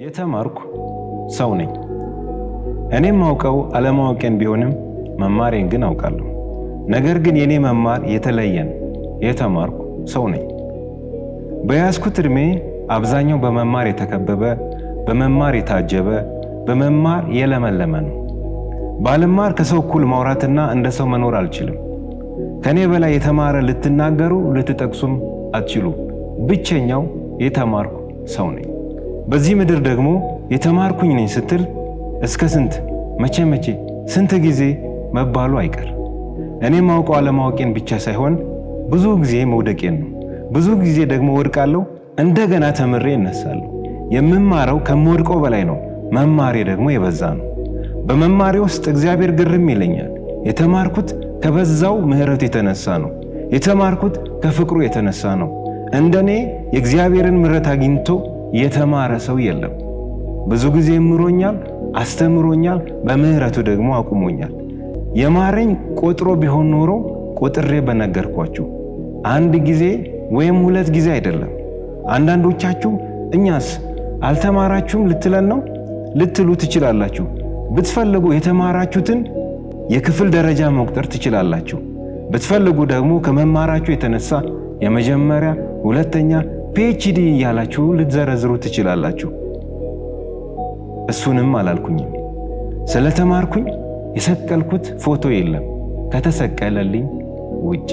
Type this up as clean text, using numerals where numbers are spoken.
የተማርኩ ሰው ነኝ። እኔም ማውቀው አለማወቄን ቢሆንም መማሬን ግን አውቃለሁ። ነገር ግን የኔ መማር የተለየ ነው። የተማርኩ ሰው ነኝ። በያዝኩት ዕድሜ አብዛኛው በመማር የተከበበ፣ በመማር የታጀበ፣ በመማር የለመለመ ነው። ባልማር ከሰው እኩል ማውራትና እንደ ሰው መኖር አልችልም። ከኔ በላይ የተማረ ልትናገሩ ልትጠቅሱም አትችሉም። ብቸኛው የተማርኩ ሰው ነኝ። በዚህ ምድር ደግሞ የተማርኩኝ ነኝ ስትል እስከ ስንት መቼ ስንት ጊዜ መባሉ አይቀር። እኔ ማውቀው አለማወቄን ብቻ ሳይሆን ብዙ ጊዜ መውደቄን ነው። ብዙ ጊዜ ደግሞ ወድቃለሁ፣ እንደገና ተምሬ እነሳለሁ። የምማረው ከምወድቀው በላይ ነው። መማሬ ደግሞ የበዛ ነው። በመማሬ ውስጥ እግዚአብሔር ግርም ይለኛል። የተማርኩት ከበዛው ምሕረት የተነሳ ነው። የተማርኩት ከፍቅሩ የተነሳ ነው። እንደኔ የእግዚአብሔርን ምሕረት አግኝቶ የተማረ ሰው የለም። ብዙ ጊዜ ምሮኛል፣ አስተምሮኛል፣ በምሕረቱ ደግሞ አቁሞኛል። የማረኝ ቆጥሮ ቢሆን ኖሮ ቆጥሬ በነገርኳችሁ። አንድ ጊዜ ወይም ሁለት ጊዜ አይደለም። አንዳንዶቻችሁ እኛስ አልተማራችሁም ልትለን ነው ልትሉ ትችላላችሁ። ብትፈልጉ የተማራችሁትን የክፍል ደረጃ መቁጠር ትችላላችሁ። ብትፈልጉ ደግሞ ከመማራችሁ የተነሳ የመጀመሪያ፣ ሁለተኛ፣ ፒኤችዲ እያላችሁ ልትዘረዝሩ ትችላላችሁ። እሱንም አላልኩኝም። ስለተማርኩኝ የሰቀልኩት ፎቶ የለም ከተሰቀለልኝ ውጪ።